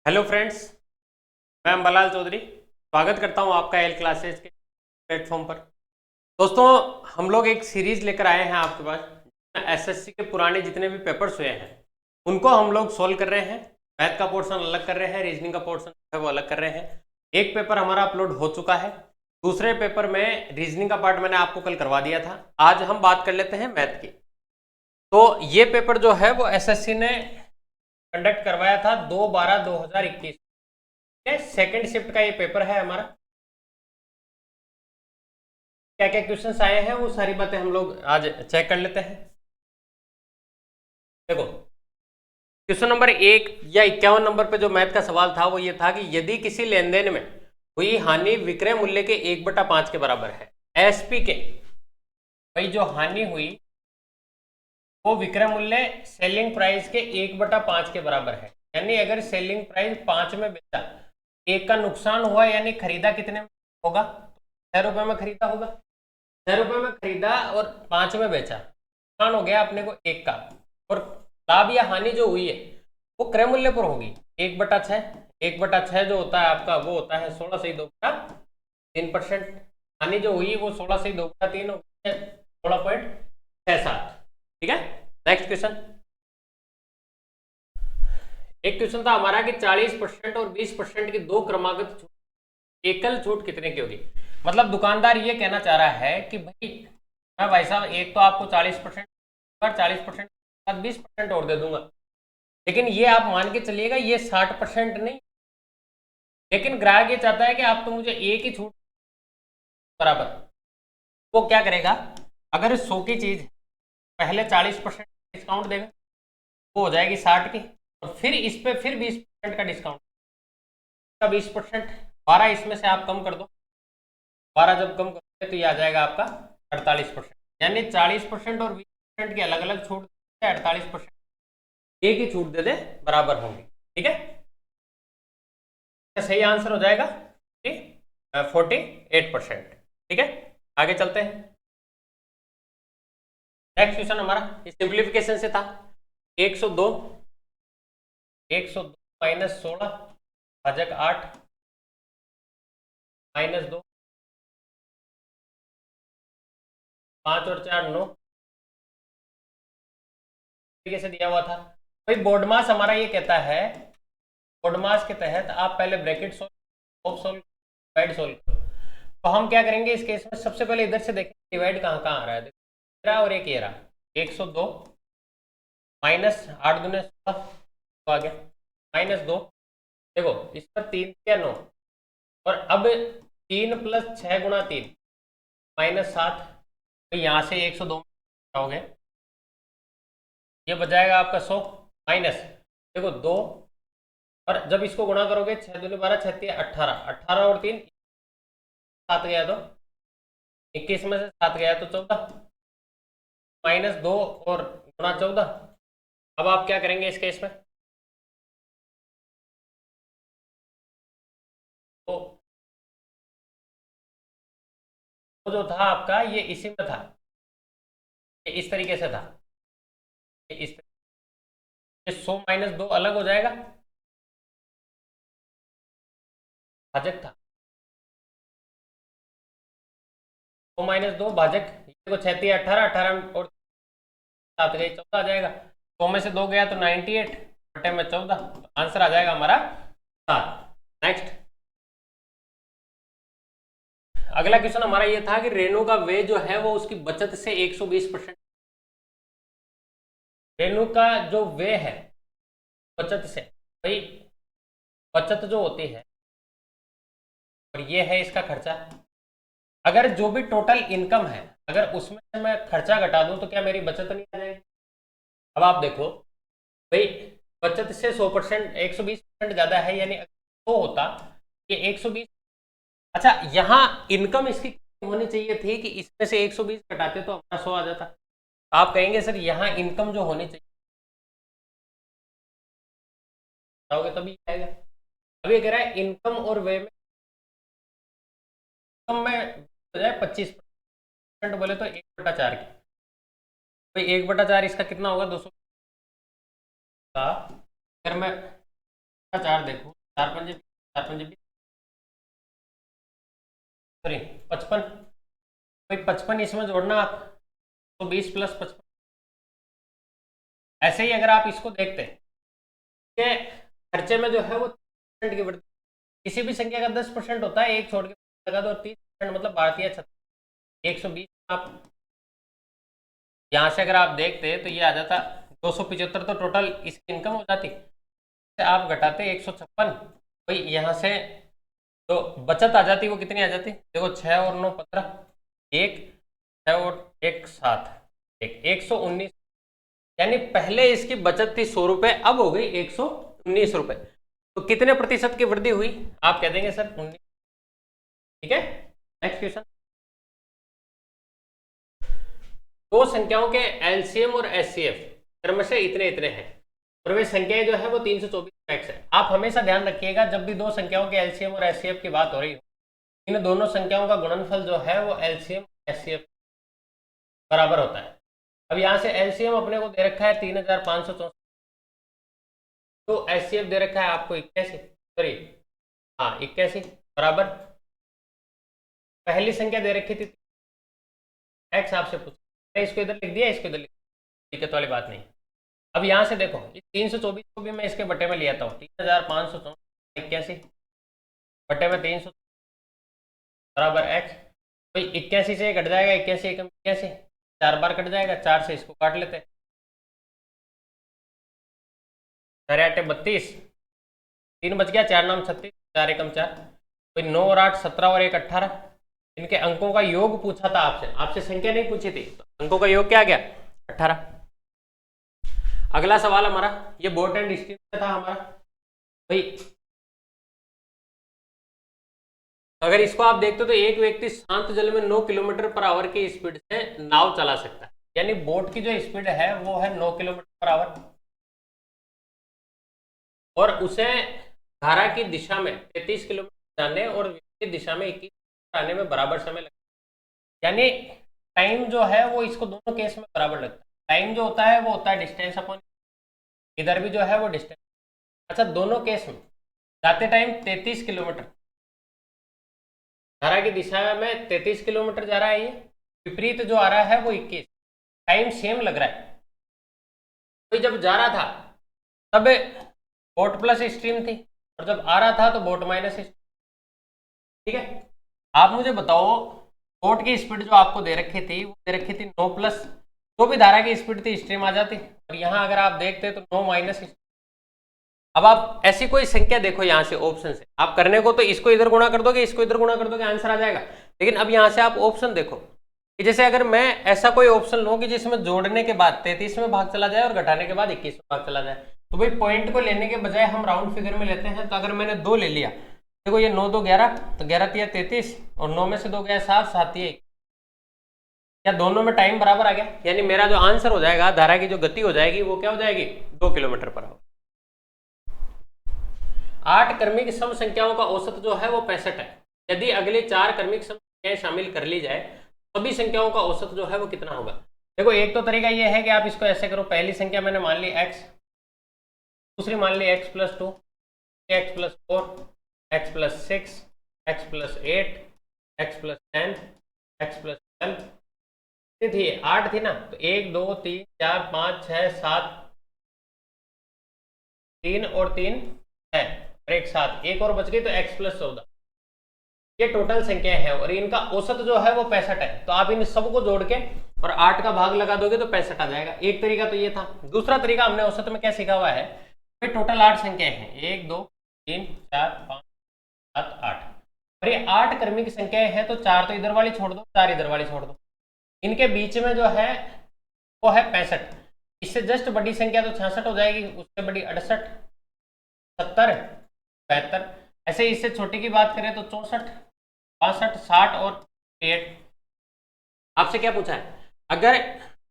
Hello friends, मैं अंबालाल चौधरी स्वागत करता हूं आपका एल क्लासेज के प्लेटफॉर्म पर। दोस्तों, हम लोग एक सीरीज लेकर आए हैं आपके पास। एसएससी के पुराने जितने भी पेपर्स हुए हैं उनको हम लोग सोल्व कर रहे हैं। मैथ का पोर्शन अलग कर रहे हैं, रीजनिंग का पोर्शन है वो अलग कर रहे हैं। एक पेपर हमारा अपलोड हो चुका है, दूसरे पेपर में रीजनिंग का पार्ट मैंने आपको कल करवा दिया था। आज हम बात कर लेते हैं मैथ की। तो ये पेपर जो है वो एसएससी ने कंडक्ट करवाया था 2/12/2021। सेकेंड शिफ्ट का ये पेपर है हमारा। क्या क्या क्वेश्चंस आए हैं वो सारी बातें हम लोग आज चेक कर लेते हैं। देखो, क्वेश्चन नंबर 1 या 51 नंबर पे जो मैथ का सवाल था वो ये था कि यदि किसी लेन देन में हुई हानि विक्रय मूल्य के 1/5 के बराबर है। एसपी के भाई जो हानि हुई वो विक्रय मूल्य सेलिंग प्राइस के 1/5 के बराबर है। यानी अगर सेलिंग प्राइस 5 में बेचा, एक का नुकसान हुआ, यानी खरीदा कितने में होगा? 6 रुपए में खरीदा होगा। 6 रुपए में खरीदा और 5 में बेचा, नुकसान हो गया अपने को एक का। और लाभ या हानि जो हुई है वो क्रय मूल्य पर होगी 1/6। 1/6 जो होता है आपका वो होता है 16 से 2/3%। हानि जो हुई वो 16 से 2/3 हो गई 16.67। ठीक है, नेक्स्ट क्वेश्चन। एक क्वेश्चन था हमारा कि 40% और 20% की दो क्रमागत छूट, एकल छूट कितने की होगी? मतलब दुकानदार ये कहना चाह रहा है कि भाई मैं भाई साहब एक तो आपको 40%, 40% 20% और दे दूंगा, लेकिन ये आप मान के चलिएगा ये 60% नहीं। लेकिन ग्राहक ये चाहता है कि आप तो मुझे एक ही छूट बराबर। वो क्या करेगा? अगर 100 की चीज पहले 40% डिस्काउंट देगा, वो हो जाएगी 60 की, और फिर इस पे फिर 20% का डिस्काउंट का 20%, 12 इसमें से आप कम कर दो। 12 जब कम करोगे तो ये आ जाएगा आपका 48%। यानी 40% और 20% की अलग अलग छूट, 48% एक ही छूट दे दे बराबर होंगे। ठीक है, सही आंसर हो जाएगा 48%। ठीक है, आगे चलते हैं। नेक्स्ट क्वेश्चन हमारा सिंप्लीफिकेशन से था। 102 -16 भाजक 8 -2, 5 और 4 9 तरीके से दिया हुआ था। भाई बोर्ड मास हमारा ये कहता है, बोर्ड मास के तहत आप पहले bracket solve, solve, divide solve करो। तो हम क्या करेंगे इस केस में? सबसे पहले इधर से देखें डिवाइड कहाँ कहाँ आ रहा है। देखो और एक ये रहा 102 -8 दूने 16 तो आ गया -2। देखो इस पर 3 या 9, और अब 3 + 6 × 3 -7। तो यहाँ से 102 हो गए, ये बजाएगा आपका 100 माइनस, देखो 2, और जब इसको गुणा करोगे 6 दूनी 12 6 3 18, 18 और 3 7 गया, तो 21 में से 7 गया तो 14, -2 और गुणा 14। अब आप क्या करेंगे इस केस में? तो वो जो था आपका ये इसी में था, ये इस तरीके से था, ये इस तरीके, 100 -2 अलग हो जाएगा, भाजक था 100 - 2 भाजक, देखो 6 3 18, 18 और 7 गई 14 आ जाएगा। 100 में से 2 गया तो 98 बटे में 14, तो आंसर आ जाएगा हमारा 7। नेक्स्ट, अगला क्वेश्चन हमारा ये था कि रेनू का वे जो है वो उसकी बचत से 120%। रेनू का जो वे है बचत से, भाई बचत जो होती है और ये है इसका खर्चा। अगर जो भी टोटल इनकम है अगर उसमें से मैं खर्चा घटा दूं तो क्या मेरी बचत नहीं आ जाएगी? अब आप देखो भाई, बचत से 100%, 120% ज्यादा है, यानी तो होता ये 120। अच्छा, यहाँ इनकम इसकी होनी चाहिए थी कि इसमें से 120 घटाते तो हमारा 100 आ जाता। आप कहेंगे सर यहाँ इनकम जो होनी चाहिए बताओगे तभी आएगा। अभी कह रहा है इनकम और वे में, इनकम में हो जाए 25% बोले तो 1/4 की, भाई 1/4 इसका कितना होगा 200 का। अगर मैं 4 देखो, 4 पंजे 55, भाई 55 इसमें जोड़ना आप, तो 20 प्लस 55। ऐसे ही अगर आप इसको देखते हैं कि खर्चे में जो है वो 30% की वृद्धि, किसी भी संख्या का 10% होता है, एक छोड़ के लगा दो 30%, मतलब भारतीय 120। आप यहाँ से अगर आप देखते हैं तो ये आ जाता 275, तो टोटल इसकी इनकम हो जाती। आप घटाते 156, भाई यहाँ से तो बचत आ जाती, वो कितनी आ जाती देखो, 6 और 9 15, एक 6 और 1 7, 119। यानी पहले इसकी बचत थी 100 रुपए, अब हो गई 119 रुपए। तो कितने प्रतिशत की वृद्धि हुई आप कह देंगे सर 19। ठीक है, नेक्स्ट क्वेश्चन। दो संख्याओं के एलसीएम और एचसीएफ क्रमशः इतने इतने हैं, और वे संख्याएं जो है वो 324 मैक्स है। आप हमेशा ध्यान रखिएगा जब भी दो संख्याओं के एलसीएम और एचसीएफ की बात हो रही हो, इन दोनों संख्याओं का गुणनफल जो है वो एलसीएम एचसीएफ बराबर होता है। अब यहाँ से एलसीएम अपने को दे रखा है 3564, तो एचसीएफ दे रखा है आपको 81, सॉरी हाँ 81 बराबर, पहली संख्या दे रखी थी एक्स, आपसे पूछ, इसको इधर लिख दिया, इसको इधर लिख दिया, दिक्कत वाली बात नहीं। अब यहाँ से देखो, इस 324 को भी मैं इसके बटे में ले आता हूँ, 3581 बटे में 300 बराबर एक्स। तो 81 से कट जाएगा, 81 एकम 81, 4 बार कट जाएगा, 4 से इसको काट लेते हैं, 4 8 32, 3 बच गया, 4 नाम 36, 4 एकम 4, तो 9 और 8 17 और 1 18। इनके अंकों का योग पूछा था आपसे, आपसे संख्या नहीं पूछी थी, तो अंकों का योग क्या आ गया 18। अगला सवाल हमारा, ये बोट एंड स्ट्रीम में था हमारा भाई। अगर इसको आप देखते हो तो एक व्यक्ति शांत जल में 9 किलोमीटर पर आवर की स्पीड से नाव चला सकता है, यानी बोट की जो स्पीड है वो है 9 किलोमीटर पर आवर, और उसे धारा की दिशा में 33 किलोमीटर जाने और विपरीत दिशा में 21 आने में बराबर समय लगता है। यानी टाइम जो है वो इसको दोनों केस में बराबर लगता है। टाइम जो होता है वो होता है डिस्टेंस अपॉन, इधर भी जो है वो डिस्टेंस। अच्छा, दोनों केस में जाते टाइम 33 किलोमीटर, धारा की दिशा में 33 किलोमीटर जा रहा है, ये विपरीत जो आ रहा है वो 21, टाइम सेम लग रहा है। तो जब जा रहा था तब बोट प्लस स्ट्रीम थी, और जब आ रहा था तो बोट माइनस स्ट्रीम। ठीक है, आप मुझे बताओ बोट की स्पीड जो आपको दे रखी थी वो दे रखी थी 9 प्लस, तो भी धारा की स्पीड थी स्ट्रीम आ जाती, और यहाँ अगर आप देखते तो 9 माइनस। अब आप ऐसी कोई संख्या देखो यहाँ से ऑप्शन से, आप करने को तो इसको इधर गुणा कर दोगे, इसको इधर गुणा कर दोगे, आंसर आ जाएगा। लेकिन अब यहाँ से आप ऑप्शन देखो कि जैसे अगर मैं ऐसा कोई ऑप्शन लूँ कि जिसमें जोड़ने के बाद 33 में भाग चला जाए और घटाने के बाद 21 में भाग चला जाए, तो भाई पॉइंट को लेने के बजाय हम राउंड फिगर में लेते हैं। तो अगर मैंने 2 ले लिया, देखो ये 9 2 11, तो 11 तिया 33, और 9 में से 2 गया 7, 7 तिया 1, क्या दोनों में टाइम बराबर आ गया? यानी मेरा जो आंसर हो जाएगा, धारा की जो गति हो जाएगी वो क्या हो जाएगी 2 किलोमीटर पर आवर। 8 क्रमिक सम संख्याओं का औसत जो है वो 65 है। यदि अगले 4 क्रमिक सम संख्याएं शामिल कर ली जाए, सभी संख्याओं का औसत जो है वो कितना होगा? देखो एक तो तरीका ये है कि आप इसको ऐसे करो, पहली संख्या मैंने मान ली x, दूसरी मान ली x + 2, x + 4, x + 6, x + 8, x + 10, x + 12 थी, 8 थी ना, तो 1 2 3 4 5 6 7, 3 और 3 है, और एक 7, एक और बच गई, तो x + 14। ये टोटल संख्या है और इनका औसत जो है वो 65 है। तो आप इन सबको जोड़ के और 8 का भाग लगा दोगे तो 65 आ जाएगा। एक तरीका तो ये था। दूसरा तरीका हमने औसत में क्या सीखा हुआ है, टोटल 8 संख्याएं हैं, 1 2 3 4 5 7 8, और ये 8 क्रमिक संख्याएं हैं, तो 4 तो इधर वाली छोड़ दो, 4 इधर वाली छोड़ दो, इनके बीच में जो है वो है 65। इससे जस्ट बड़ी संख्या तो 66 हो जाएगी, उससे बड़ी 68, 70, 72। ऐसे इससे छोटी की बात करें तो 64, 65, 60 और 8। आपसे क्या पूछा है, अगर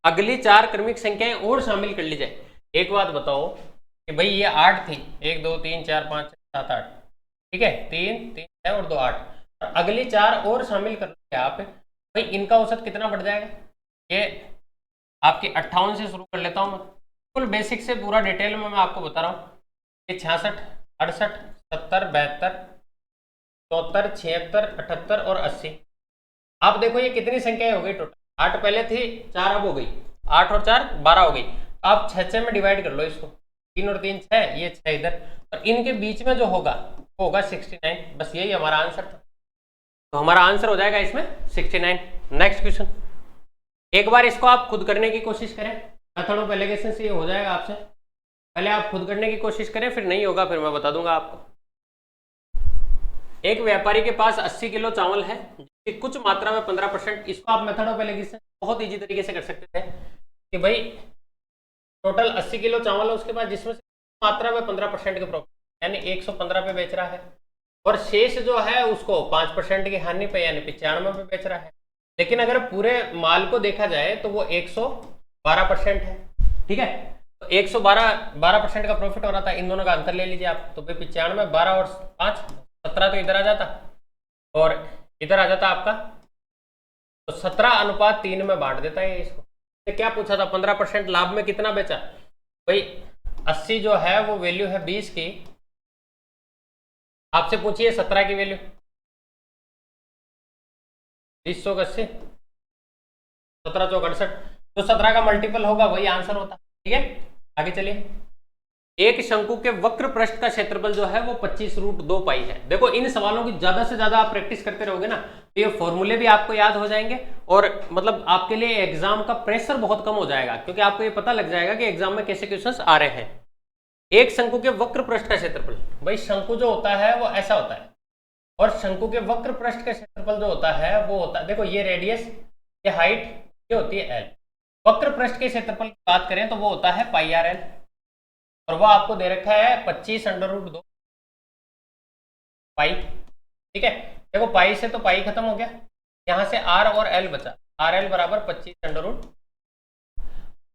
अगली 4 क्रमिक संख्याएं और शामिल कर ली जाए। एक बात बताओ कि भाई ये 8 थी, 1 2 3 4 5 6 7 8, ठीक है, 3 3 6 और 2 8, और अगली 4 और शामिल कर लीजिए आप, भाई इनका औसत कितना बढ़ जाएगा? ये आपके 58 से शुरू कर लेता हूँ मैं, फुल बेसिक से पूरा डिटेल में मैं आपको बता रहा हूँ। ये 66, 68, 70, 72, 74, 76, 78 और 80। आप देखो ये कितनी संख्याएं हो गई टोटल, 8 पहले थी, 4 अब हो गई, 8 और 4 12 हो गई। आप 6 में डिवाइड कर लो इसको, 3 और 3 6, ये 6 इधर, और इनके बीच में जो होगा वो होगा 69। बस यही हमारा आंसर था, तो हमारा आंसर हो जाएगा इसमें 69। नेक्स्ट क्वेश्चन, एक बार इसको आप खुद करने की कोशिश करें, मेथड ऑफ एलिगेशन से ये हो जाएगा आपसे। पहले आप खुद करने की कोशिश करें, फिर नहीं होगा फिर मैं बता दूंगा आपको। एक व्यापारी के पास 80 किलो चावल है जिसकी कुछ मात्रा में 15%, इसको आप मेथड ऑफ एलिगेशन बहुत इजी तरीके से कर सकते थे कि भाई टोटल 80 किलो चावल है उसके पास जिसमें से मात्रा में 15% के प्रॉफिट यानी 115 पे बेच रहा है, और शेष जो है उसको 5% की हानि पे यानी 95 पे बेच रहा है। लेकिन अगर पूरे माल को देखा जाए तो वो 112% है, ठीक है। तो 112% का प्रॉफिट हो रहा था, इन दोनों का अंतर ले लीजिए आप, तो भाई 95, 12 और 5 17, तो इधर आ जाता और इधर आ जाता आपका, तो 17:3 में बांट देता है इसको। तो क्या पूछा था, 15% लाभ में कितना बेचा, भाई 80 जो है वो वैल्यू है 20 की, आपसे पूछिए 17 की वैल्यू, 20 चौक 80, 17 चौक 68, तो 17 का मल्टीपल होगा वही आंसर होता, ठीक है। आगे चलिए, एक शंकु के वक्र पृष्ठ का क्षेत्रफल जो है वो 25√2 पाई है। देखो इन सवालों की ज्यादा से ज्यादा आप प्रैक्टिस करते रहोगे ना तो ये फॉर्मूले भी आपको याद हो जाएंगे, और मतलब आपके लिए एग्जाम का प्रेशर बहुत कम हो जाएगा, क्योंकि आपको ये पता लग जाएगा कि एग्जाम में कैसे क्वेश्चंस आ रहे हैं। एक शंकु के वक्र पृष्ठ का क्षेत्रफल, भाई शंकु जो होता है वो ऐसा होता है, और शंकु के वक्र पृष्ठ का क्षेत्रफल जो होता है वो होता है, देखो ये रेडियस, ये हाइट, ये होती है एल। वक्र पृष्ठ के क्षेत्रफल की बात करें तो वो होता है पाई आर एल, और वो आपको दे रखा है 25√2 पाई, ठीक है। देखो पाई से तो पाई खत्म हो गया, यहां से आर और एल बचा, आर एल बराबर 25√।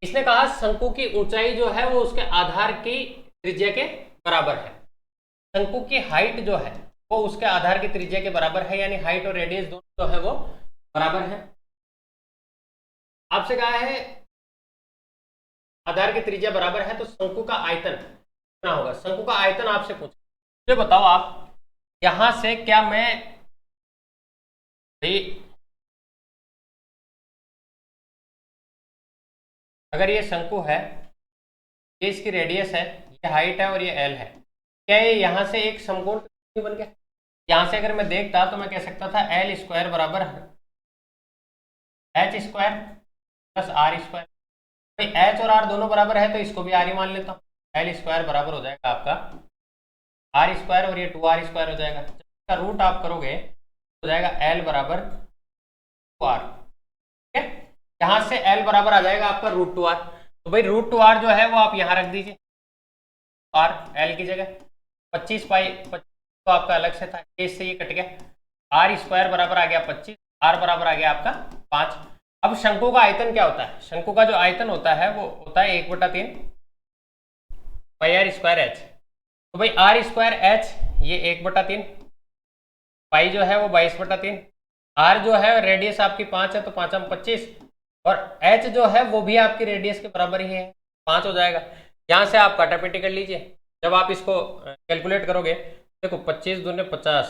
इसने कहा शंकु की ऊंचाई जो है वो उसके आधार की त्रिज्या के बराबर है, शंकु की हाइट जो है वो उसके आधार की त्रिज्या के बराबर है, यानी हाइट और रेडियस दोनों जो है वो बराबर है। आपसे कहा है आधार की त्रिज्या बराबर है तो शंकु का आयतन कितना होगा, शंकु का आयतन आपसे पूछा, मुझे बताओ आप यहां से क्या मैं अगर ये शंकु है, ये इसकी रेडियस है, ये हाइट है और ये एल है, क्या ये यहां से एक समकोण बन गया। यहां से अगर मैं देखता तो मैं कह सकता था एल स्क्वायर बराबर H square plus R square, H और आर दोनों बराबर है तो इसको भी आर ही मान लेता हूँ, एल स्क्वायर बराबर हो जाएगा आपका आर स्क्वायर और ये 2r स्क्वायर हो जाएगा, जब इसका रूट आप करोगे हो जाएगा एल बराबर 2r, ठीक है। यहां से एल बराबर आ जाएगा आपका √2r, तो भाई √2r जो है वो आप यहां रख दीजिए, आर एल की जगह 25 पाई 25 तो आपका अलग से था, इससे ये कट गया, आर स्क्वायर बराबर आ गया 25, आर बराबर आ गया आपका 5। अब शंकु का आयतन क्या होता है, शंकु का जो आयतन होता है वो होता है 1/3 पाई आर स्क्वायर एच, तो भाई आर स्क्वायर एच ये 1/3, पाई जो है वो 22/3, आर जो है रेडियस आपकी 5 है तो 5 25, और एच जो है वो भी आपकी रेडियस के बराबर ही है 5 हो जाएगा। यहां से आप काटापीटी कर लीजिए, जब आप इसको कैलकुलेट करोगे देखो 25 दूने 50,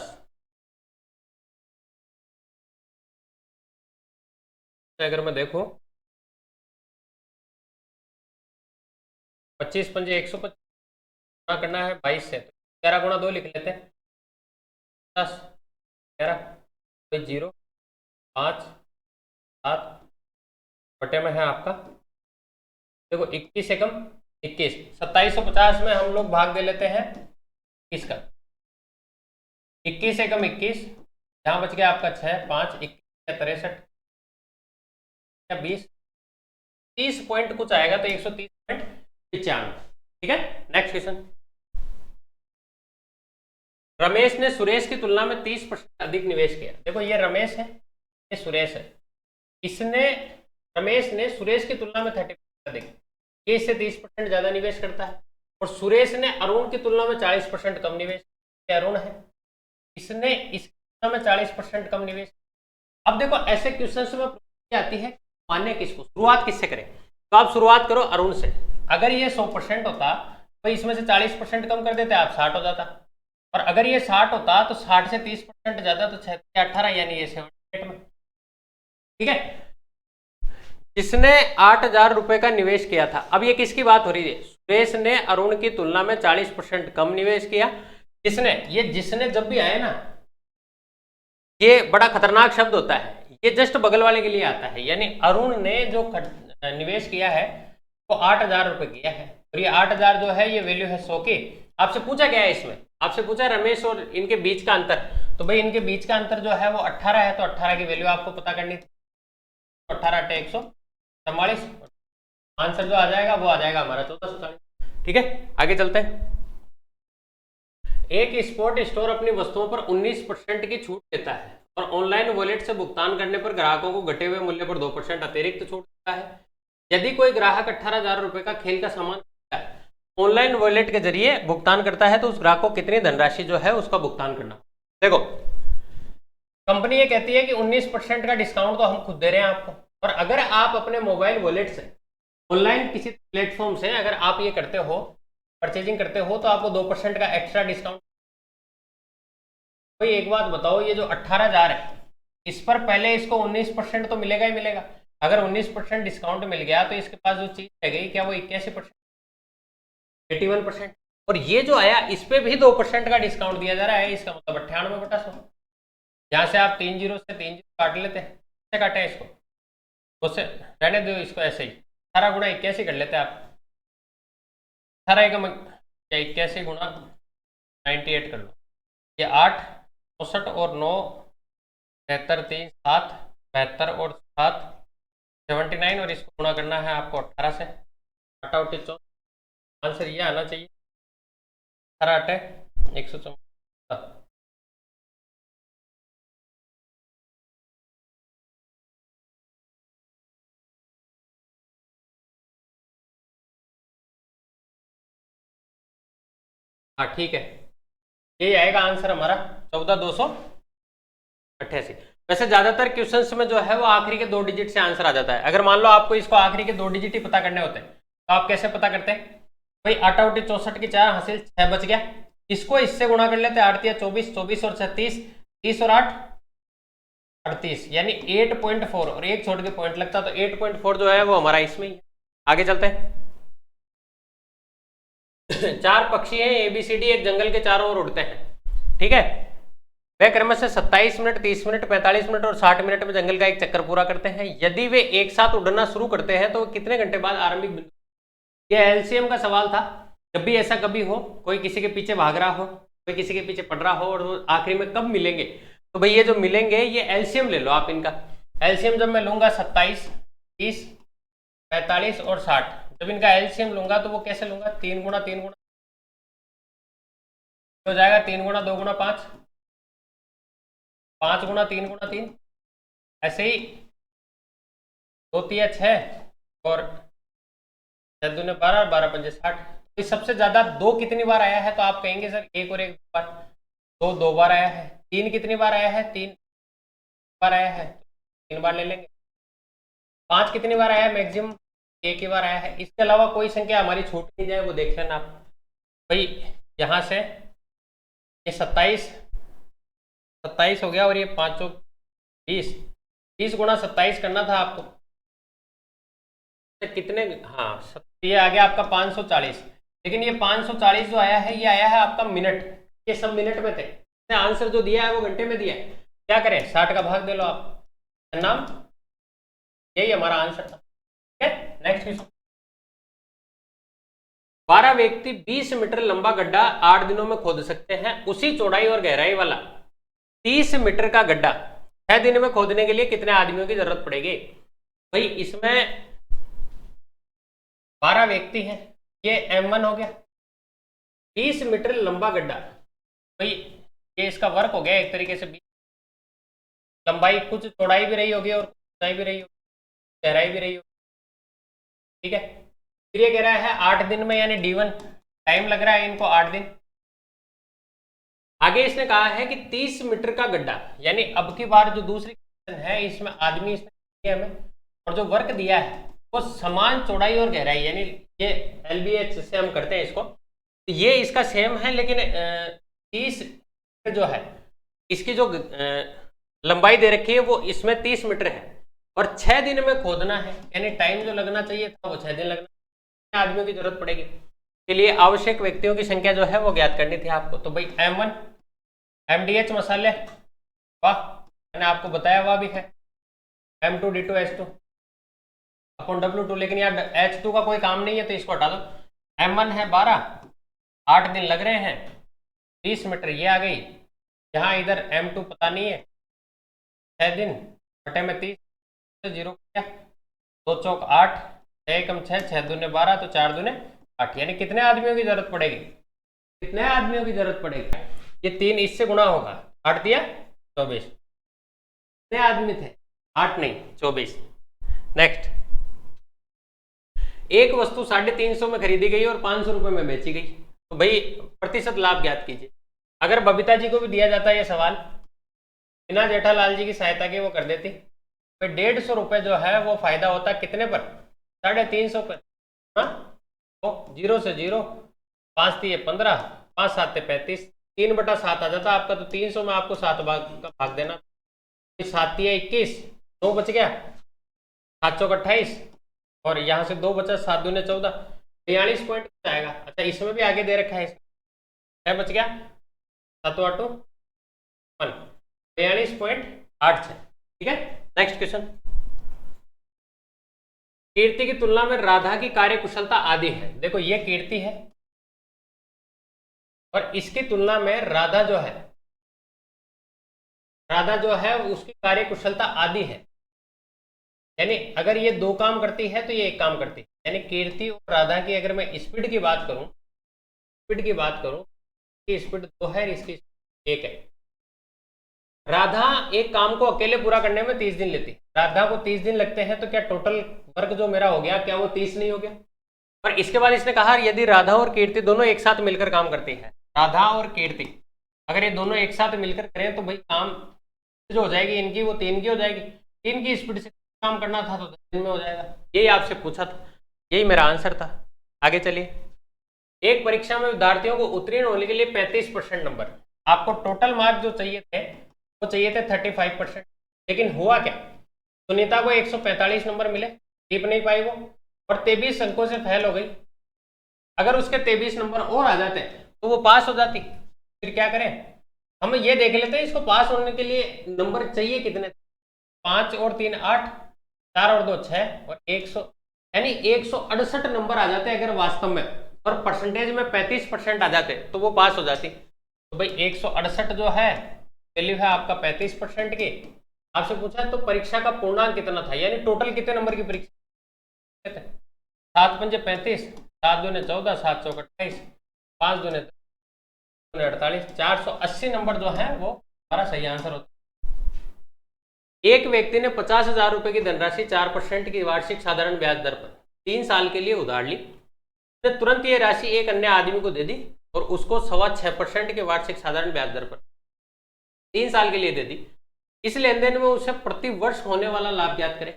अगर मैं देखूं 25 पंजे 125 करना है 22 से, तो 11 गुणा 2 लिख लेते हैं, 10 11 0 5 7 बटे में है आपका, देखो 21 एकम 21, 2750 में हम लोग भाग दे लेते हैं इसका, 21 एकम 21, यहाँ बच गया आपका 6 5 21 63 20 30 पॉइंट कुछ आएगा तो 130.95, ठीक है। नेक्स्ट क्वेश्चन, रमेश ने सुरेश की तुलना में 30% अधिक निवेश किया। देखो ये रमेश है, ये सुरेश है, रमेश ने सुरेश की तुलना में 30% अधिक, ये इससे 30% ज्यादा निवेश करता है, और सुरेश ने अरुण की तुलना में 40% कम निवेश, अरुण है, इसने इसकी तुलना में 40% कम निवेश। अब देखो ऐसे क्वेश्चन में आती है मान्य किसको, शुरुआत किससे करें, तो आप शुरुआत करो अरुण से। अगर ये 100% होता तो इसमें से 40% कम कर देते आप 60 हो जाता। और अगर ये 60 होता तो 60 से 30% ज्यादा तो 18 यानी ये 78 में। ठीक है, जिसने 8,000 रुपए का निवेश किया था। अब ये किसकी बात हो रही है? सुरेश ने अरुण की तुलना में 40% कम निवेश किया। जिसने जब भी आए ना, ये बड़ा खतरनाक शब्द होता है, ये जस्ट बगल वाले के लिए आता है। यानी अरुण ने जो निवेश किया है वो 8,000 रुपए किया है, और ये 8,000 जो है ये वैल्यू है 100 की। आपसे पूछा गया है, इसमें आपसे पूछा है रमेश और इनके बीच का अंतर, तो भाई इनके बीच का अंतर जो है वो 18 है, तो 18 की वैल्यू आपको पता करनी थी। 18 × 144, आंसर जो आ जाएगा वो आ जाएगा हमारा 1440। ठीक है, आगे चलते हैं। एक स्पोर्ट स्टोर अपनी वस्तुओं पर 19% की छूट देता है और ऑनलाइन वॉलेट से भुगतान करने पर ग्राहकों को घटे हुए मूल्य पर 2% अतिरिक्त छूट देता है। यदि कोई ग्राहक 18,000 रुपए का खेल का सामान ऑनलाइन वॉलेट के जरिए भुगतान करता है तो उस ग्राहक को कितनी धनराशि जो है उसका भुगतान करना। देखो, कंपनी ये कहती है कि 19% का डिस्काउंट तो हम खुद दे रहे हैं आपको, और अगर आप अपने मोबाइल वॉलेट से ऑनलाइन किसी प्लेटफॉर्म से अगर आप ये करते हो, परचेजिंग करते हो, तो आपको 2% का एक्स्ट्रा डिस्काउंट। भाई एक बात बताओ, ये जो 18,000 है इस पर पहले इसको 19% तो मिलेगा ही मिलेगा। अगर 19% डिस्काउंट मिल गया तो इसके पास जो चीज रह गई क्या वो 81%, 81%। और ये जो आया इस पे भी 2% का डिस्काउंट दिया जा रहा है, इसका मतलब 98/100। यहाँ से आप 3 जीरो से 3 जीरो काट लेते हैं, कैसे काटे इसको, उससे रहने दो इसको ऐसे ही 18 × 81 कर लेते हैं आप। 18 का 81 × 98 कर लो, ये 8 64 और 9 73 3 7 72 और 7 79, और इसको गुणा करना है आपको 18 से। 18 आंसर ये आना चाहिए, 18 × 114। हाँ ठीक है, यही आएगा आंसर हमारा 14,288। वैसे ज्यादातर क्वेश्चंस में जो है वो आखिरी के 2 डिजिट से आंसर आ जाता है। अगर मान लो आपको इसको आखिरी के 2 डिजिट ही पता करने होते हैं तो आप कैसे पता करते हैं? भाई 8 × 64 की 4 हासिल 6 बच गया, इसको इससे गुणा कर लेते हैं, 8 × 24 24 और 36 30 और 8 38, यानी 8.4, और एक छोड़ के पॉइंट लगता तो 8.4 जो है वो हमारा इसमें ही है। आगे चलते हैं। 4 पक्षी हैं ABCD, एक जंगल के चारों ओर उड़ते हैं। ठीक है, वे क्रमशः 27 मिनट 30 मिनट 45 मिनट और 60 मिनट में जंगल का एक चक्कर पूरा करते हैं। यदि वे एक साथ उड़ना शुरू करते हैं तो कितने घंटे बाद आरंभिक बिंदु। यह एलसीएम का सवाल था। जब भी ऐसा कभी हो, कोई किसी के पीछे भाग रहा हो, कोई किसी के पीछे पड़ रहा हो, और वो आखिरी में कब मिलेंगे, तो भाई ये जो मिलेंगे ये एलसीएम ले लो आप इनका। एलसीएम जब मैं लूंगा 27 30 45 और 60, जब इनका एलसीएम लूंगा तो वो कैसे लूंगा, 3 × 3 हो जाएगा, 3 × 2 × 5, 5 × 3 × 3, ऐसे ही 2 3 6 और 6 दूने 12 12 पंजे 60। तो सबसे ज्यादा 2 कितनी बार आया है, तो आप कहेंगे सर 1 और 1 बार, 2 बार आया है। 3 कितनी बार आया है, 3 बार आया है, 3 बार ले लेंगे। 5 कितनी बार आया है, मैक्सिमम 1 ही बार आया है। इसके अलावा कोई संख्या हमारी छूट नहीं जाए वो देख लेना आप। भाई यहाँ से ये 27 हो गया, और ये 5 20 30 × 27 करना था आपको, कितने, हाँ ये आ गया आपका 540। लेकिन ये 540 जो आया है ये आया है आपका मिनट, ये सब मिनट में थे। आंसर जो दिया है वो घंटे में दिया है, क्या करें 60 का भाग दे लो आप, नाम यही हमारा आंसर था। ठीक है, नेक्स्ट क्वेश्चन। 12 व्यक्ति 20 मीटर लंबा गड्ढा 8 दिनों में खोद सकते हैं। उसी चौड़ाई और गहराई वाला 30 मीटर का गड्ढा 6 दिन में खोदने के लिए कितने आदमियों की जरूरत पड़ेगी? भाई इसमें 12 व्यक्ति हैं, ये M1 हो गया। 20 मीटर लंबा गड्ढा, भाई ये इसका वर्क हो गया एक तरीके से। लंबाई कुछ चौड़ाई भी रही होगी और ऊंचाई भी रही होगी, गहराई भी रही होगी। ठीक है, फिर ये कह रहा है 8 दिन में, यानी D1 टाइम लग रहा है इनको 8 दिन। आगे इसने कहा है कि 30 मीटर का गड्ढा, यानी अब की बार जो दूसरी क्वेश्चन है इसमें आदमी इसने दिया हमें, और जो वर्क दिया है वो समान चौड़ाई और गहराई, यानी ये LBH से हम करते हैं इसको, तो ये इसका सेम है, लेकिन 30 जो है इसकी जो लंबाई दे रखी है वो इसमें 30 मीटर है, और 6 दिन में खोदना है, यानी टाइम जो लगना चाहिए था वो 6 दिन लगना, आदमियों की जरूरत पड़ेगी। के लिए आवश्यक व्यक्तियों की संख्या जो है वो ज्ञात करनी थी आपको। तो भाई M1 MDH मसाले, वाह मैंने आपको बताया वह भी है, M2 D2 H2 अपन W2, लेकिन यार H2 का कोई काम नहीं है तो इसको हटा दो। M1 है 12, 8 दिन लग रहे हैं, 30 मीटर ये आ गई, यहाँ इधर M2 पता नहीं है, 6 दिन बटे में 30, 0 क्या, 2 चौक 8, 6 एकम 6, 6 दूने 12, तो 4 दूने 8, यानी कितने आदमियों की जरूरत पड़ेगी, कितने आदमियों की जरूरत पड़ेगी, ये 3 इससे गुणा होगा, 8 दिया 24, कितने आदमी थे, 8 नहीं 24। नेक्स्ट, एक वस्तु 350 में खरीदी गई और 500 रुपए में बेची गई, तो भाई प्रतिशत लाभ ज्ञात कीजिए। अगर बबीता जी को भी दिया जाता है ये सवाल, बिना जेठालाल जी की सहायता के वो कर देती, तो 150 रुपए जो है वो फायदा होता कितने पर, 350 पर, हाँ तो 0 से 0, 5 दिए 15, 5 7 35, 3/7 आ जाता आपका, तो 300 में आपको 7 का भाग देना, 7 दिए 21, 2 बच गया, 7 चौक 28, और यहाँ से 2 बचा, 7 दूने 14, 43 पॉइंट आएगा। अच्छा इसमें भी आगे दे रखा है, क्या बच गया, 7 8 43.86, ठीक है। नेक्स्ट क्वेश्चन, कीर्ति की तुलना में राधा की कार्य कुशलता आदि है। देखो ये कीर्ति है और इसकी तुलना में राधा जो है उसकी कार्य कुशलता आदि है, यानी अगर ये 2 काम करती है तो ये 1 काम करती है, यानी कीर्ति और राधा की अगर मैं स्पीड की बात करूं कि स्पीड 2 है, इसकी 1 है। राधा एक काम को अकेले पूरा करने में 30 दिन लेती है, राधा को 30 दिन लगते हैं, तो क्या टोटल वर्क जो मेरा हो गया क्या वो 30 नहीं हो गया। और इसके बाद इसने कहा यदि राधा और कीर्ति दोनों एक साथ मिलकर काम करती है, राधा और कीर्ति अगर ये दोनों एक साथ मिलकर करें तो भाई काम जो हो जाएगी इनकी वो 3 की हो जाएगी, 3 की स्पीड से काम करना था तो 10 दिन में हो जाएगा। यही आपसे पूछा था, यही मेरा आंसर था। आगे चलिए, एक परीक्षा में विद्यार्थियों को उत्तीर्ण होने के लिए 35% नंबर, आपको टोटल मार्क जो चाहिए थे वो चाहिए थे 35%, लेकिन हुआ क्या, सुनीता को 145 नंबर मिले, टीप नहीं पाई वो, और 23 अंकों से फेल हो गई। अगर उसके 23 नंबर और आ जाते तो वो पास हो जाती। फिर क्या करें, हम ये देख लेते हैं इसको पास होने के लिए नंबर चाहिए कितने, 5 और 3 8, 4 और 2 6, और 100, यानी 168 नंबर आ जाते अगर वास्तव में, और परसेंटेज में 35% आ जाते तो वो पास हो जाती। तो भाई 168 जो है वैल्यू है आपका 35% की। आपसे पूछा तो परीक्षा का पूर्णांक कितना था, यानी टोटल कितने नंबर की परीक्षा, 7 पंजे 35, 7 दूने 14, 7 चौक 28, 5 दूने 48, 480 नंबर जो है वो हमारा सही आंसर होता है। एक व्यक्ति ने 50,000 रुपए की धनराशि 4% की वार्षिक साधारण ब्याज दर पर 3 साल के लिए उधार ली, उसने तुरंत ये राशि एक अन्य आदमी को दे दी और उसको 6.25% के वार्षिक साधारण ब्याज दर पर 3 साल के लिए दे दी। इस लेन देन में उसे प्रति वर्ष होने वाला लाभ ज्ञात करें।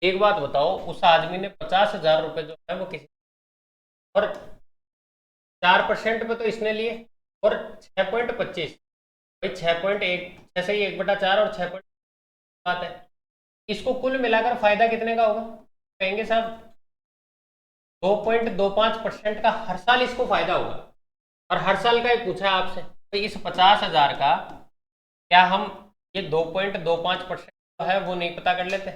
एक बात बताओ, उस आदमी ने 50,000 रुपए जो है वो किसी, और 4% पे तो इसने लिए, और 6.25, भाई 6.1 6 से ही 1/4 और 6 बात है, इसको कुल मिलाकर फायदा कितने का होगा, कहेंगे साहब 2.25% का हर साल इसको फायदा होगा, और हर साल का ही पूछा आपसे, तो इस 50,000 का क्या हम ये 2.25% जो है वो नहीं पता कर लेते,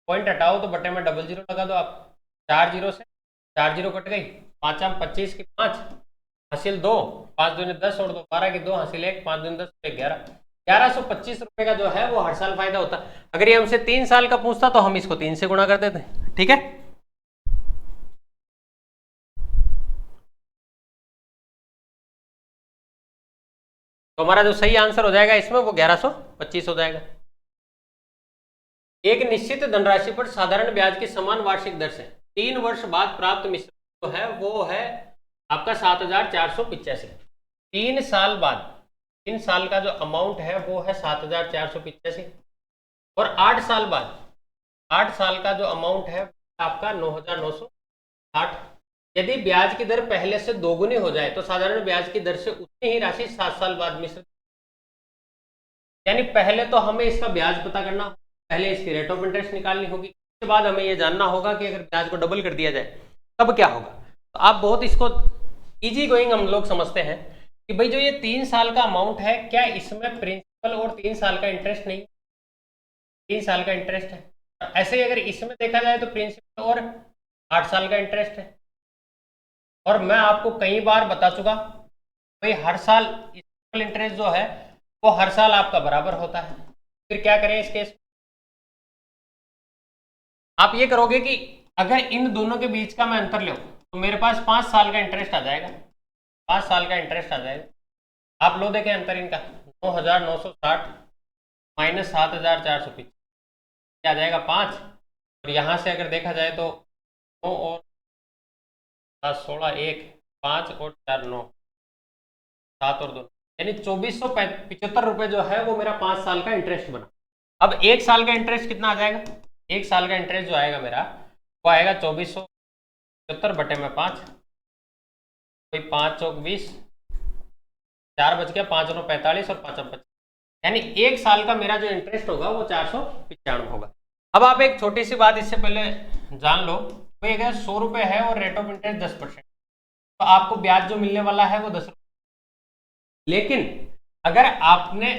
पॉइंट हटाओ तो बटे में डबल जीरो लगा दो आप, 4 जीरो से 4 जीरो कट गई, 5 25 की 5 हासिल 2, 5 दूने 10 और 2 12 की 2 हासिल 1, 5 दूने 10 11, 1125 रुपए का जो है वो हर साल फायदा होता। अगर ये हमसे 3 साल का पूछता तो हम इसको 3 से गुणा कर देते, ठीक है। तो हमारा जो सही आंसर हो जाएगा इसमें वो 1125 हो जाएगा। एक निश्चित धनराशि पर साधारण ब्याज की समान वार्षिक दर से 3 वर्ष बाद प्राप्त मिश्रण जो है वो है आपका 7,485। 3 साल बाद, 3 साल का जो अमाउंट है वो है 7,485, और 8 साल बाद, 8 साल का जो अमाउंट है आपका 9,960, यदि ब्याज की दर पहले से दोगुनी हो जाए तो साधारण ब्याज की दर से उतनी ही राशि 7 साल बाद मिश्रित, यानी पहले तो हमें इसका ब्याज पता करना, पहले इसकी रेट ऑफ इंटरेस्ट निकालनी होगी, उसके बाद हमें यह जानना होगा कि अगर ब्याज को डबल कर दिया जाए तब क्या होगा। तो आप बहुत इसको इजी गोइंग हम लोग समझते हैं कि भाई जो ये 3 साल का अमाउंट है, क्या इसमें प्रिंसिपल और 3 साल का इंटरेस्ट नहीं, 3 साल का इंटरेस्ट है। ऐसे ही अगर इसमें देखा जाए तो प्रिंसिपल और 8 साल का इंटरेस्ट है। और मैं आपको कई बार बता चुका भाई हर साल इंटरेस्ट जो है वो हर साल आपका बराबर होता है। फिर क्या करें इस केस में, आप ये करोगे कि अगर इन दोनों के बीच का मैं अंतर लूं तो मेरे पास 5 साल का इंटरेस्ट आ जाएगा, 5 साल का इंटरेस्ट आ जाएगा। आप लो देखें अंतर इनका, 9,960 माइनस 7,450 क्या आ जाएगा 5। और यहाँ से अगर देखा जाए तो 9 और 16 1 5 और 4 9 7 और 2, यानी 2,475 रुपए जो है वो मेरा 5 साल का इंटरेस्ट बना। अब 1 साल का इंटरेस्ट कितना आ जाएगा, 1 साल का इंटरेस्ट जो आएगा मेरा वो आएगा 2,475 बटे में 5, कोई 5 चौक 20, 4 बच गया, 5 9 45 और 5 25, यानी 1 साल का मेरा जो इंटरेस्ट होगा वो 495 होगा। अब आप एक छोटी सी बात इससे पहले जान लो, भाई अगर 100 रुपए है और रेट ऑफ इंटरेस्ट 10%, तो आपको ब्याज जो मिलने वाला है वो 10 रुपये। लेकिन अगर आपने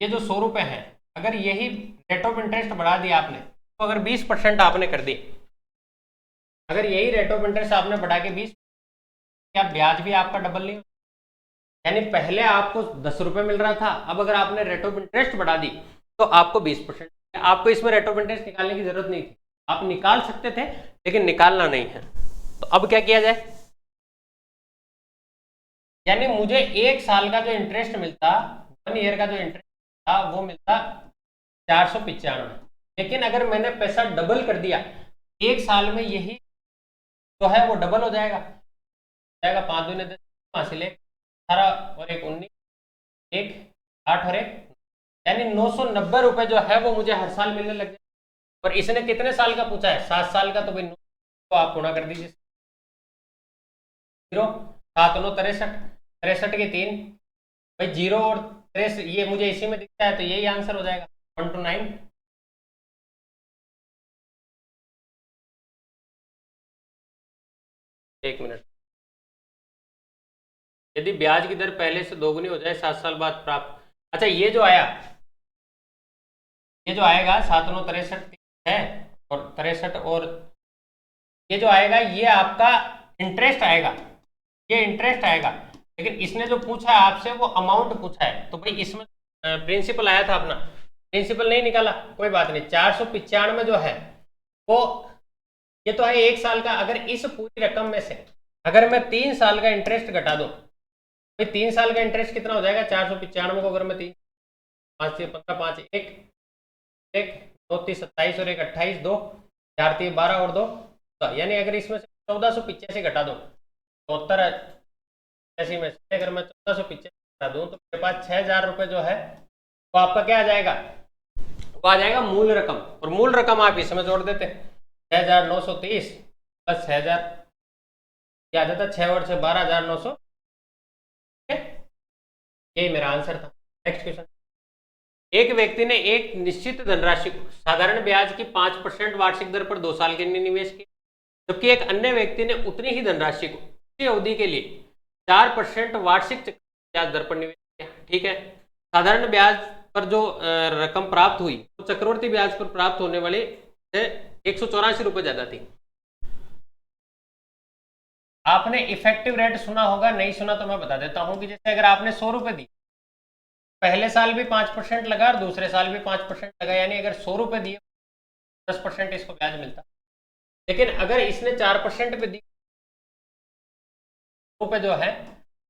ये जो 100 रुपए है, अगर यही रेट ऑफ इंटरेस्ट बढ़ा दिया आपने, तो अगर 20% आपने कर दी, अगर यही रेट ऑफ इंटरेस्ट आपने बढ़ा के 20, क्या ब्याज भी आपका डबल नहीं हो, यानी पहले आपको 10 रुपए मिल रहा था, अब अगर आपने रेट ऑफ इंटरेस्ट बढ़ा दी तो आपको 20%। आपको इसमें रेट ऑफ इंटरेस्ट निकालने की जरूरत नहीं थी, आप निकाल सकते थे लेकिन निकालना नहीं है। तो अब क्या किया जाए, यानी मुझे 1 साल का जो इंटरेस्ट मिलता, 1 ईयर का जो इंटरेस्ट था वो मिलता 495, लेकिन अगर मैंने पैसा डबल कर दिया 1 साल में, यही जो है वो डबल हो जाएगा, 5 दूनी 10, 5 ले 18 और 1 19, 1 8 और 1, यानी 990 रुपए जो है वो मुझे हर साल मिलने लग जाए। और इसने कितने साल का पूछा है, 7 साल का, तो भाई 9 को आप गुणा कर दीजिए, 0 7 9 63, 63 के 3, भाई 0 और 63, ये मुझे इसी में दिखता है तो यही आंसर हो जाएगा 129। एक मिनट, यदि ब्याज की दर पहले से दोगुनी हो जाए 7 साल बाद प्राप्त, अच्छा ये जो आया, ये जो आएगा 7 9 63 है और 63, और ये जो आएगा ये आपका इंटरेस्ट आएगा, ये इंटरेस्ट आएगा। लेकिन इसने जो पूछा है आपसे वो अमाउंट पूछा है, तो भाई इसमें प्रिंसिपल आया था अपना, प्रिंसिपल नहीं निकाला, कोई बात नहीं। 495 जो है वो ये तो है 1 साल का। अगर इस पूरी रकम में से अगर मैं 3 साल का इंटरेस्ट घटा दूं, भाई 3 साल का इंटरेस्ट कितना हो जाएगा, 495 को अगर मैं 3 5 6 15 5 1 1 2 3 27 और 1 28 2 4 3 12 और 2, यानी अगर इसमें से 1485 घटा दूं, 72 में से अगर मैं 1485 घटा दूं तो मेरे पास 6,000 रुपए जो है वो आपका क्या आ जाएगा, वो आ जाएगा मूल रकम। और मूल रकम आप इसमें जोड़ देते, 6,930 प्लस 6,000 क्या आ जाता, 6 और 6 12,900, यही मेरा आंसर था। नेक्स्ट क्वेश्चन, एक व्यक्ति ने एक निश्चित धनराशि को साधारण ब्याज की 5% वार्षिक दर पर 2 साल के लिए निवेश किया, जबकि एक अन्य व्यक्ति ने उतनी ही धनराशि को उसी अवधि के लिए 4% वार्षिक ब्याज दर पर निवेश किया। ठीक है, साधारण ब्याज पर जो रकम प्राप्त हुई वो चक्रवर्ती ब्याज पर प्राप्त होने वाली से 184 रुपए ज्यादा थी। आपने इफेक्टिव रेट सुना होगा, नहीं सुना तो मैं बता देता हूं कि जैसे अगर आपने 100 रुपए दी, पहले साल भी 5% लगा और दूसरे साल भी 5% लगा, यानी अगर 100 रुपए दिए 10% इसको ब्याज मिलता। लेकिन अगर इसने 4% पे दी रुपए जो है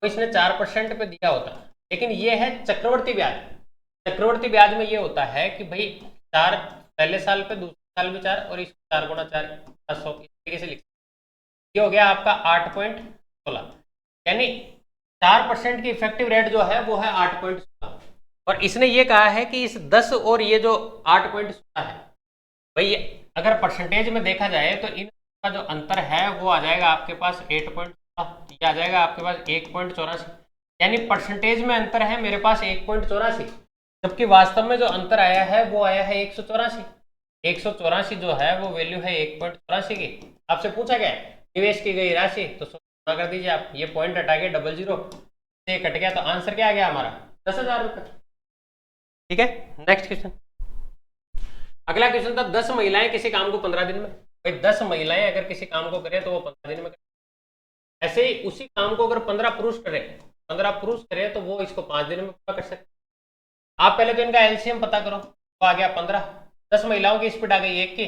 तो इसने 4% पे दिया होता, लेकिन ये है चक्रवर्ती ब्याज। चक्रवर्ती ब्याज में ये होता है कि भाई 4 पहले साल पे, दूसरे साल भी 4 और इसको 4 गुणा 4 100 इस तरीके से लिख, ये हो गया आपका 8.16, यानी 4% की इफेक्टिव रेट जो है वो है 8.16। और इसने ये कहा है कि इस 10 और ये जो 8.16 है, भाई अगर परसेंटेज में देखा जाए तो इन का जो अंतर है वो आ जाएगा आपके पास 8.14, ये आ जाएगा आपके पास 1.84, यानी परसेंटेज में अंतर है मेरे पास 1.84, जबकि वास्तव में जो अंतर आया है वो आया है 184। 184 जो है वो वैल्यू है 1.84 की। आपसे पूछा गया है निवेश की गई राशि, तो गुणा कर दीजिए आप, ये पॉइंट हटा के 00 से कट गया, तो आंसर क्या आ गया हमारा 10,000 रुपये। ठीक है, नेक्स्ट क्वेश्चन। अगला क्वेश्चन था 10 महिलाएं किसी काम को 15 दिन में। भाई 10 महिलाएं अगर किसी काम को करें तो वो 15 दिन में करें। ऐसे ही उसी काम को अगर 15 पुरुष करें, 15 पुरुष करें तो वो इसको 5 दिन में पूरा कर सकते। आप पहले तो इनका एलसीएम पता करो, वो आ गया 15। 10 महिलाओं की स्पीड आ गई 1 की,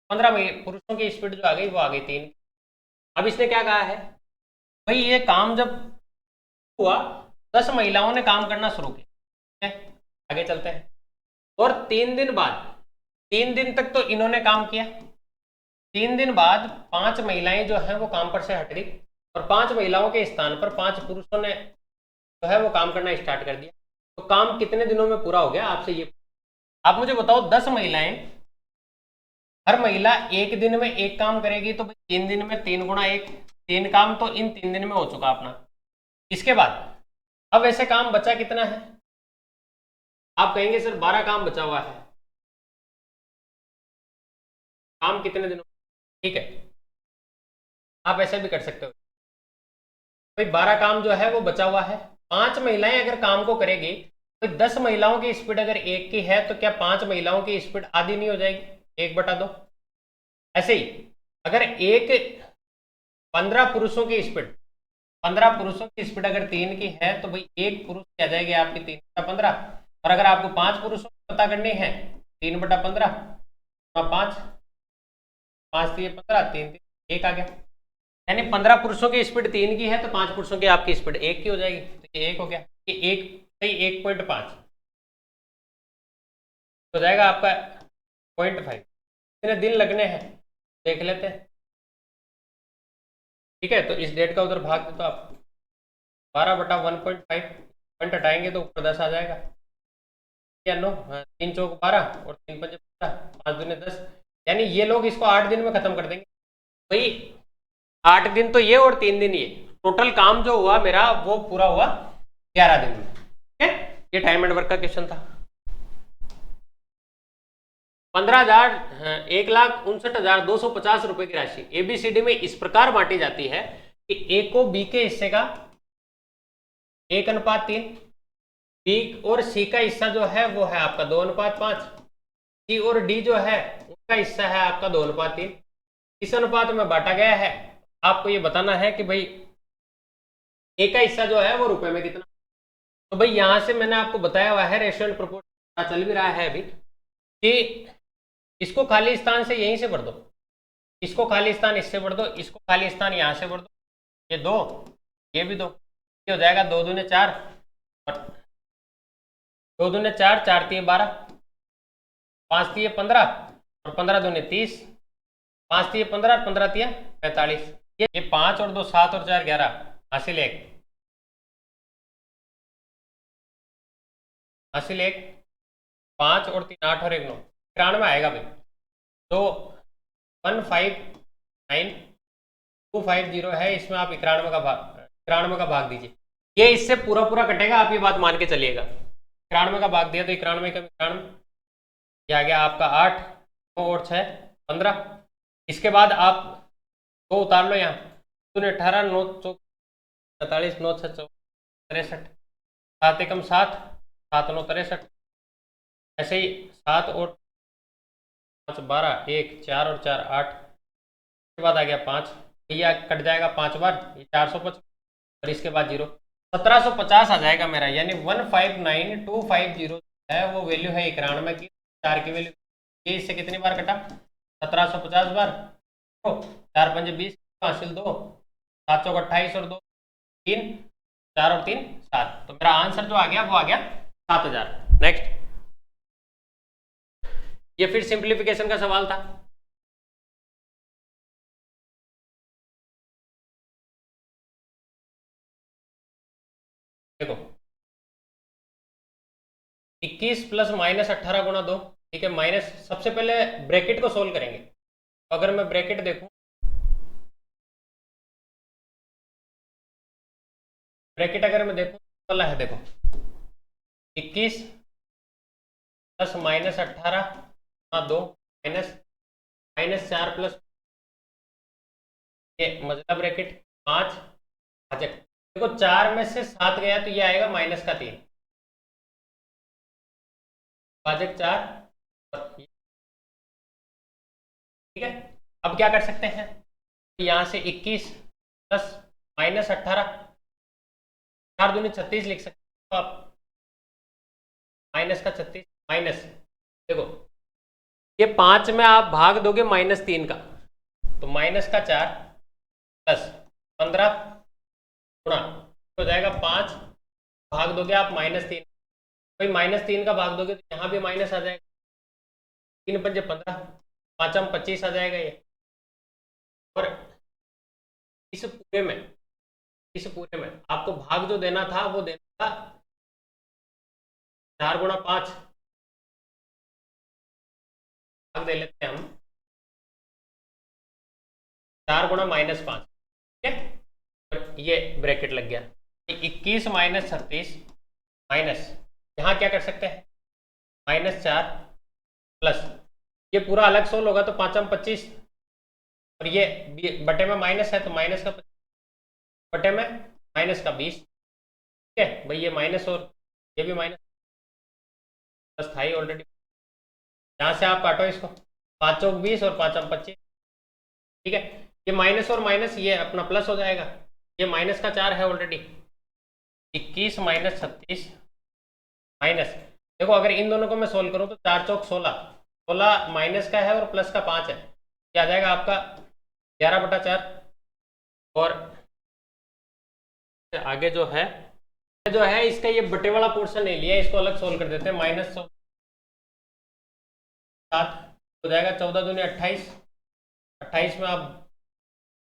15 पुरुषों की स्पीड जो आ गई वो आ गई 3 की। अब इसने क्या कहा है, भाई ये काम जब हुआ 10 महिलाओं ने काम करना शुरू किया, आगे चलते हैं, और 3 दिन बाद, 3 दिन तक तो इन्होंने काम किया, 3 दिन बाद 5 महिलाएं जो है वो काम पर से हट गई, और 5 महिलाओं के स्थान पर 5 पुरुषों ने जो है वो काम करना स्टार्ट कर दिया। तो काम कितने दिनों में पूरा हो गया, आपसे ये आप मुझे बताओ। 10 महिलाएं, हर महिला 1 दिन में 1 काम करेगी, तो भाई 3 दिन में 3 गुणा 1, 3 काम तो इन 3 दिन में हो चुका अपना। इसके बाद अब वैसे काम बचा कितना है, आप कहेंगे सर 12 काम बचा हुआ है, काम कितने दिनों, ठीक है, आप ऐसे भी कर सकते हो। भाई 12 काम जो है वो बचा हुआ है, 5 महिलाएं अगर काम को करेगी, तो 10 महिलाओं की स्पीड अगर 1 की है, तो क्या 5 महिलाओं की स्पीड आधी नहीं हो जाएगी, 1/2। ऐसे ही अगर 15 पुरुषों की स्पीड, 15 पुरुषों की स्पीड अगर 3 की है, तो भाई 1 पुरुष की आ जाएगी आपकी 3/15। और अगर आपको 5 पुरुषों की पता करनी है, 3/15 5, 5 3 15, 3 3 1 आ गया, यानी 15 पुरुषों की स्पीड 3 की है, तो 5 पुरुषों की आपकी स्पीड 1 की हो जाएगी, तो ये 1 हो गया, ये 1 सही 1.5 हो जाएगा आपका 0.5। कितने दिन लगने हैं देख लेते हैं, ठीक है। तो इस डेट का उधर भाग दे, तो आप 12/1.5 पॉइंट हटाएंगे तो ऊपर 10 आ जाएगा, या 9, 3 चौक 12 और 3 पंजे 15, 5 दूने 10, यानी ये लोग इसको 8 दिन में खत्म कर देंगे। भाई 8 दिन तो ये और 3 दिन ये, टोटल काम जो हुआ मेरा वो पूरा हुआ 11 दिन में, ठीक है। ये टाइम एंड वर्क का क्वेश्चन था। 1,59,250 रुपए की राशि एबीसीडी में इस प्रकार बांटी जाती है कि ए को बी के हिस्से का 1:3, बी और सी का हिस्सा जो है वो है आपका 2:5, सी और डी जो है उनका हिस्सा है आपका 2:3। इस अनुपात में बांटा गया है। आपको ये बताना है कि भाई ए का हिस्सा जो है वो रुपए में कितना। तो भाई यहां से मैंने आपको बताया हुआ है, रेशियो एंड प्रोपोर्शन चल भी रहा है अभी, कि इसको खाली स्थान से यहीं से भर दो, इसको खाली स्थान इससे भर दो, इसको खाली स्थान यहां से भर दो, ये 2, ये भी 2, ये हो जाएगा 2 दूने 4 और 2 दूने 4, 4 3 12, 5 3 15 और 15 दूने 30, 5 3 15 और 15 3 45, ये 5 और 2 7 और 4 11, हासिल 1, हासिल 1, 5 और 3 8 और 1 9, 93 आएगा भाई। तो 159,250 है, इसमें आप 91 का भाग दीजिए, ये इससे पूरा पूरा कटेगा, आप ये बात मान के चलिएगा। 91 का भाग दिया तो 91 का 91, ये आ गया आपका 8, 9 और 6 15। इसके बाद आप 2 उतार लो यहाँ, 18 9 4 47 9 6 63, 7 एकम 7, 7 9 63, ऐसे ही 7 और 5 12, 1 4 और 4 8, इसके बाद आ गया 5, ये कट जाएगा 5 बार, ये 450 और इसके बाद 0, 1750 आ जाएगा मेरा, यानी 159,250 है वो वैल्यू है 91 की, 4 की वैल्यू। ये इससे कितनी बार कटा, 1750 बार, 4 पंजे 20, हासिल 2, 7 चौक 28 और 2 3, 4 और 3 7, तो मेरा आंसर जो आ गया वो आ गया 7,000। नेक्स्ट, ये फिर सिंप्लीफिकेशन का सवाल था। देखो 21 प्लस माइनस 18 गुणा 2, ठीक है, माइनस, सबसे पहले ब्रैकेट को सोल्व करेंगे। तो अगर मैं ब्रैकेट देखूं ब्रैकेट अगर मैं देखूँ वाला है, देखो 21 plus minus 18 2 minus minus 4 plus ये मजला ब्रैकेट 5 भाजक, देखो 4 में से 7 गया तो ये आएगा माइनस का 3 भाजक 4, ठीक है। अब क्या कर सकते हैं, यहाँ से 21 प्लस माइनस 18, 4 दूनी 36 लिख सकते हो आप, माइनस का 36 माइनस, देखो ये 5 में आप भाग दोगे -3 का, तो माइनस का 4 प्लस 15 गुणा हो जाएगा 5, भाग दोगे आप -3, भाई -3 का भाग दोगे तो यहाँ भी माइनस आ जाएगा, 3 पंजे 15, 5 में 25 आ जाएगा ये। और इस पूरे में आपको भाग जो देना था वो देना था 4 गुणा 5, भाग दे लेते हैं हम 4 गुणा -5, ठीक है। और ये ब्रैकेट लग गया, 21 माइनस 36 माइनस, यहाँ क्या कर सकते हैं -4 प्लस, ये पूरा अलग सोल्व होगा तो 5 में 25, और ये बटे में माइनस है तो माइनस का 25, बटे में माइनस का 20, ठीक है भाई, ये माइनस और ये भी माइनस प्लस था ही ऑलरेडी, यहाँ से आप काटो इसको, 5 चौक 20 और 5 में 25, ठीक है। ये माइनस और माइनस ये अपना प्लस हो जाएगा, ये माइनस का 4 है ऑलरेडी, 21 माइनस 36 माइनस, देखो अगर इन दोनों को मैं सोल्व करूँ तो 4 चौक 16, 16 माइनस का है और प्लस का 5 है, ये आ जाएगा आपका 11/4, और आगे जो है इसका ये बटे वाला पोर्शन नहीं लिया, इसको अलग सोल्व कर देते हैं, -7 हो जाएगा, 14 दूनी 28, 28 में आप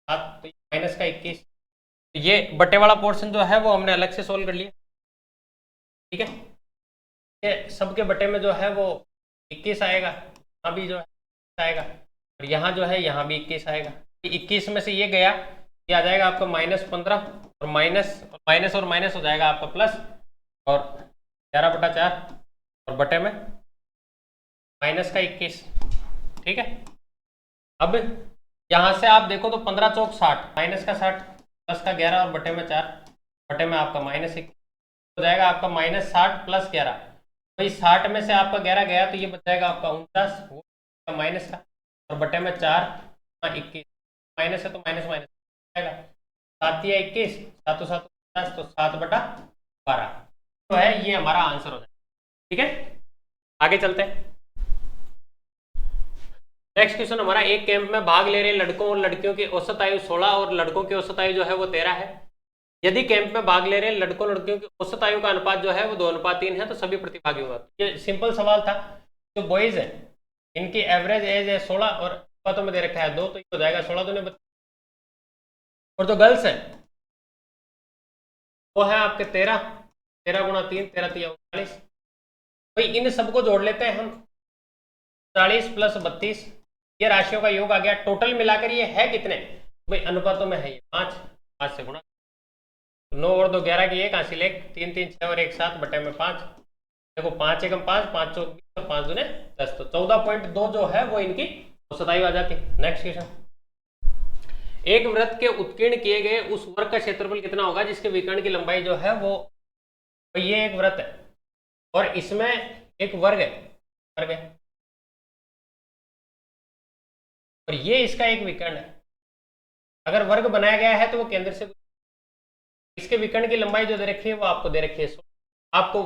7 तो माइनस का 21, तो ये बटे वाला पोर्शन जो है वो हमने अलग से सोल्व कर लिया, ठीक है। ये सबके बटे में जो है वो 21 आएगा, यहाँ भी जो है आएगा, और यहाँ जो है यहाँ भी 21 आएगा, 21 में से ये गया, ये आ जाएगा आपका -15, और माइनस और माइनस हो जाएगा आपका प्लस, और 11/4, और बटे में माइनस का 21, ठीक है। अब यहाँ से आप देखो तो 15 चौक 60, माइनस का 60 प्लस का 11 और बटे में 4, बटे में आपका -21 हो जाएगा आपका -60 प्लस 11, भाई 60 में से आपका 11 गया तो ये बच जाएगा आपका 49, वो माइनस का, और बटे में 4 21, माइनस है तो माइनस माइनस आएगा, 7 या 21, 7 7 50, तो 7/12 तो है, ये हमारा आंसर हो जाएगा, ठीक है। आगे चलते हैं, नेक्स्ट क्वेश्चन हमारा, एक कैंप में भाग ले रहे लड़कों और लड़कियों की औसत आयु 16 और लड़कों की औसत आयु जो है वो 13 है। यदि कैंप में भाग ले रहे लड़कों लड़कियों की औसत आयु का अनुपात जो है वो 2:3 है तो सभी प्रतिभागी होगा। ये सिंपल सवाल था, जो बॉयज है इनकी एवरेज एज है 16 और अनुपातों में दे रखा है 2, तो ये हो जाएगा 16 दूनी 32, और जो गर्ल्स है वो है आपके 13, 13 गुणा 3 13 3 39, भाई इन सबको जोड़ लेते हैं हम, 40 प्लस 32, ये राशियों का योग आ गया, टोटल मिलाकर ये है कितने, भाई अनुपातों में है ये 5 से गुणा, 9 और 2 11 की एक हासिल 1, 3 3 6 और 1 7 बटे में 5, देखो 5 एकम 5, 5 चौक 20 और 5 दूने 10, तो 14.2 जो है वो इनकी औसत आयु आ जाती। नेक्स्ट क्वेश्चन, एक वृत्त के उत्कीर्ण किए गए उस वर्ग का क्षेत्रफल कितना होगा जिसके विकर्ण की लंबाई जो है वो, ये एक वृत्त है और इसमें एक वर्ग है और ये इसका एक विकर्ण है, अगर वर्ग बनाया गया है तो वो केंद्र से, इसके विकर्ण की लंबाई जो दे रखी है वो आपको दे रखी है, आपको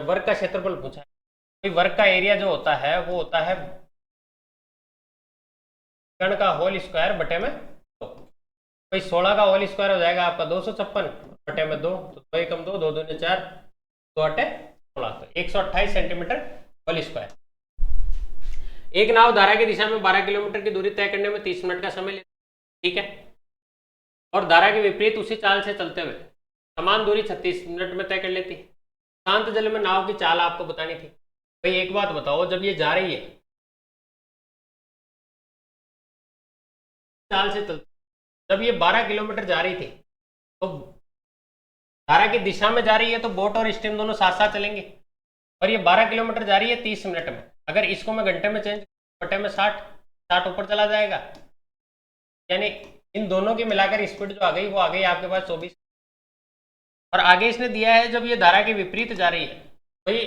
वर्ग का क्षेत्रफल पूछा है, वर्ग का एरिया जो होता है वो होता है विकर्ण का होल स्क्वायर बटे में 2, भाई 16 का होल स्क्वायर हो जाएगा आपका 256 बटे में 2, तो 2 एकम 2, 2 दूनी 4, 2 8 16, तो 128 सेंटीमीटर होल स्क्वायर। एक नाव धारा की दिशा में 12 किलोमीटर की दूरी तय करने में 30 मिनट का समय लेती है, ठीक है, और धारा के विपरीत उसी चाल से चलते हुए समान दूरी 36 मिनट में तय कर लेती है। शांत जल में नाव की चाल आपको बतानी थी। भाई एक बात बताओ, जब ये जा रही है चाल से चलती, जब ये 12 किलोमीटर जा रही थी तो धारा की दिशा में जा रही है तो बोट और स्टीम दोनों साथ साथ चलेंगे, और ये 12 किलोमीटर जा रही है 30 मिनट में। अगर इसको मैं घंटे में चेंज बटे में 60 ऊपर चला जाएगा, यानी इन दोनों की मिलाकर स्पीड जो आ गई वो आ गई आपके पास 24। और आगे इसने दिया है जब ये धारा के विपरीत जा रही है भाई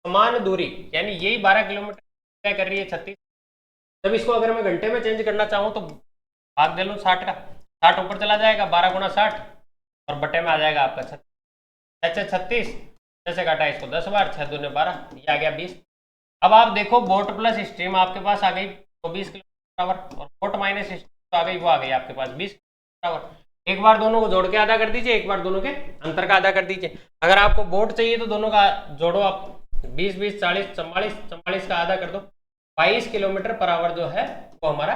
समान दूरी, यानी यही 12 किलोमीटर तय कर रही है 36। जब इसको अगर मैं घंटे में चेंज करना चाहूँ तो भाग दे लूँ 60 का, 60 ऊपर चला जाएगा 12 गुना 60 और बटे में आ जाएगा आपका 36। 36 जैसे काटा इसको 10 बार, 6 दूने 12, ये आ गया 20। अब आप देखो बोट प्लस स्ट्रीम आपके पास आ गई 24 किलोमीटर आवर, और बोट माइनस स्ट्रीम आ गई वो आ गई आपके पास 20 किलोमीटर आवर। एक बार दोनों को जोड़ के आधा कर दीजिए, एक बार दोनों के अंतर का आधा कर दीजिए। अगर आपको बोट चाहिए तो दोनों का जोड़ो आप, 20 20 40 44 44 का आधा कर दो, 22 किलोमीटर पर आवर जो है वो हमारा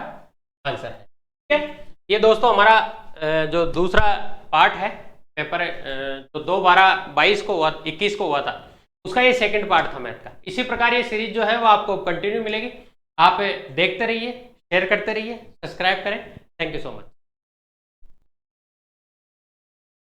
आंसर है। ठीक है, ये दोस्तों हमारा जो दूसरा पार्ट है पेपर जो 2/12/22 को हुआ 21 को हुआ था उसका ये सेकंड पार्ट था मैथ का। इसी प्रकार ये सीरीज जो है वो आपको कंटिन्यू मिलेगी। आप देखते रहिए, शेयर करते रहिए, सब्सक्राइब करें। Thank you so much.